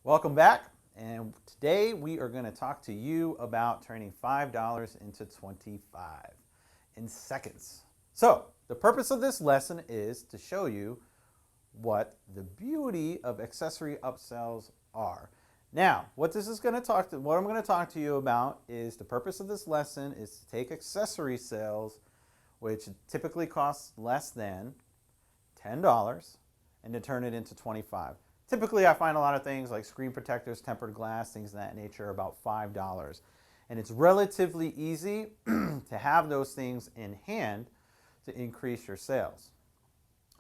Welcome back, and today we are going to talk to you about turning $5 into 25 in seconds. So, the purpose of this lesson is to show you what the beauty of accessory upsells are. Now, what I'm going to talk to you about is the purpose of this lesson is to take accessory sales, which typically costs less than $10, and to turn it into 25. Typically, I find a lot of things like screen protectors, tempered glass, things of that nature, about $5. And it's relatively easy to have those things in hand to increase your sales.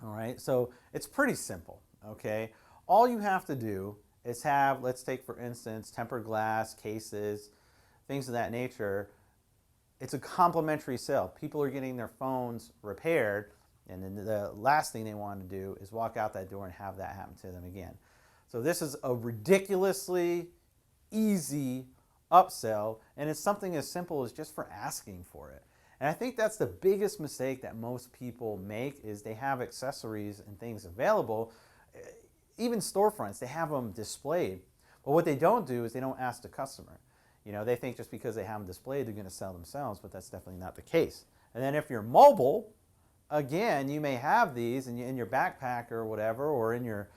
All right, so it's pretty simple, okay? All you have to do is have, let's take for instance, tempered glass, cases, things of that nature. It's a complimentary sale. People are getting their phones repaired, and then the last thing they want to do is walk out that door and have that happen to them again. So this is a ridiculously easy upsell, and it's something as simple as just for asking for it. And I think that's the biggest mistake that most people make is they have accessories and things available, even storefronts, they have them displayed. But what they don't do is they don't ask the customer. You know, they think just because they have them displayed, they're going to sell themselves, but that's definitely not the case. And then if you're mobile, again, you may have these in your backpack or whatever, or in your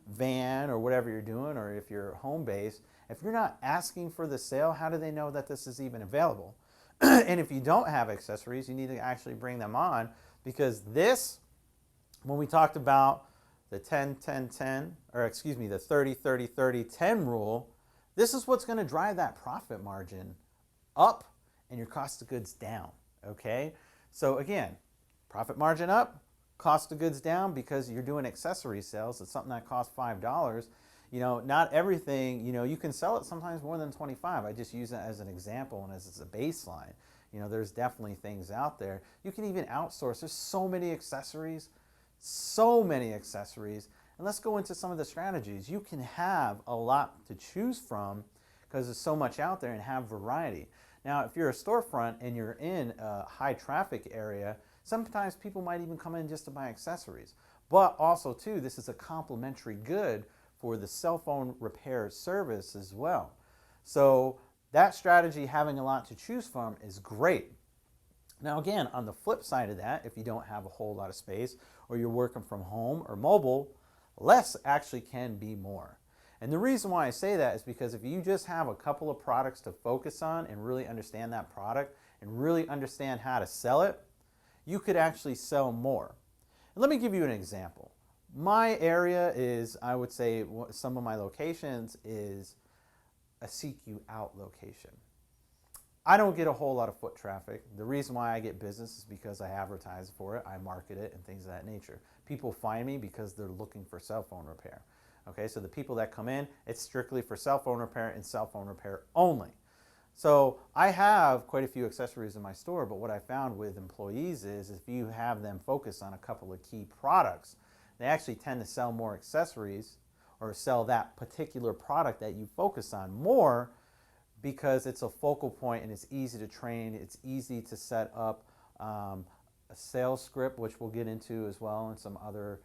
van or whatever you're doing, or if you're home based. If you're not asking for the sale, how do they know that this is even available? And if you don't have accessories, you need to actually bring them on, because this, when we talked about the 10-10-10, or excuse me, the 30-30-30-10 rule, this is what's going to drive that profit margin up and your cost of goods down, okay? So again, profit margin up, cost of goods down, because you're doing accessory sales. It's something that costs $5. Not everything, you can sell it sometimes more than 25. I just use it as an example and as a baseline. There's definitely things out there. You can even outsource. There's so many accessories. And let's go into some of the strategies. You can have a lot to choose from because there's so much out there, and have variety. Now, if you're a storefront and you're in a high traffic area, sometimes people might even come in just to buy accessories. But also too, this is a complementary good for the cell phone repair service as well. So that strategy, having a lot to choose from, is great. Now again, on the flip side of that, if you don't have a whole lot of space, or you're working from home or mobile, less actually can be more. And the reason why I say that is because if you just have a couple of products to focus on and really understand that product and really understand how to sell it, you could actually sell more. And let me give you an example. My area is, I would say, some of my locations is a seek you out location. I don't get a whole lot of foot traffic. The reason why I get business is because I advertise for it, I market it, and things of that nature. People find me because they're looking for cell phone repair. Okay, so the people that come in, it's strictly for cell phone repair and cell phone repair only. So I have quite a few accessories in my store, but what I found with employees is if you have them focus on a couple of key products, they actually tend to sell more accessories, or sell that particular product that you focus on more, because it's a focal point and it's easy to train. It's easy to set up a sales script, which we'll get into as well in some other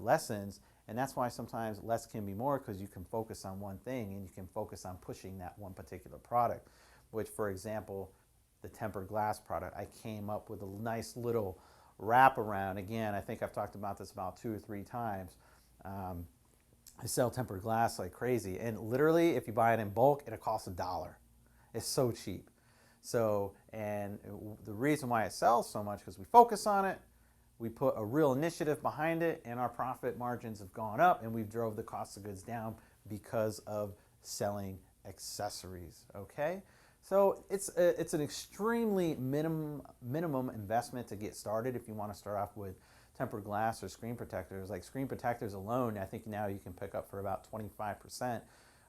lessons. And that's why sometimes less can be more, because you can focus on one thing and you can focus on pushing that one particular product, which, for example, the tempered glass product, I came up with a nice little wraparound. Again, I think I've talked about this about 2 or 3 times. I sell tempered glass like crazy, and literally if you buy it in bulk, it'll cost $1. It's so cheap. So, and the reason why it sells so much, because we focus on it, we put a real initiative behind it, and our profit margins have gone up, and we've drove the cost of goods down because of selling accessories, okay? So it's an extremely minimum investment to get started if you want to start off with tempered glass or screen protectors. Like screen protectors alone, I think now you can pick up for about 25%,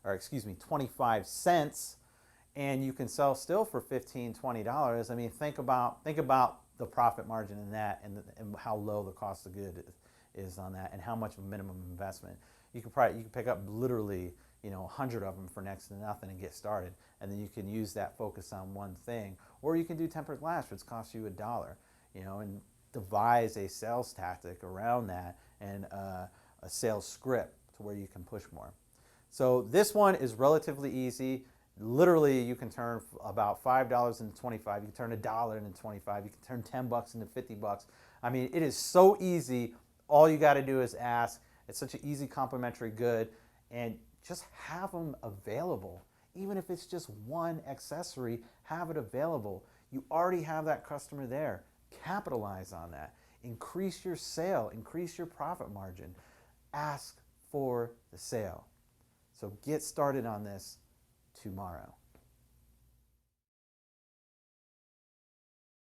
or excuse me, 25 cents, and you can sell still for $15, $20. I mean, think about the profit margin in that, and how low the cost of good is on that, and how much of a minimum investment. You can pick up literally 100 of them for next to nothing and get started, and then you can use that focus on one thing. Or you can do tempered glass, which costs you $1, and devise a sales tactic around that, and a sales script to where you can push more. So this one is relatively easy. Literally, you can turn about $5 into 25. You can turn $1 into 25. You can turn 10 bucks into 50 bucks. I mean, it is so easy. All you got to do is ask. It's such an easy complimentary good, and just have them available. Even if it's just one accessory, have it available. You already have that customer there. Capitalize on that. Increase your sale, increase your profit margin. Ask for the sale. So get started on this tomorrow.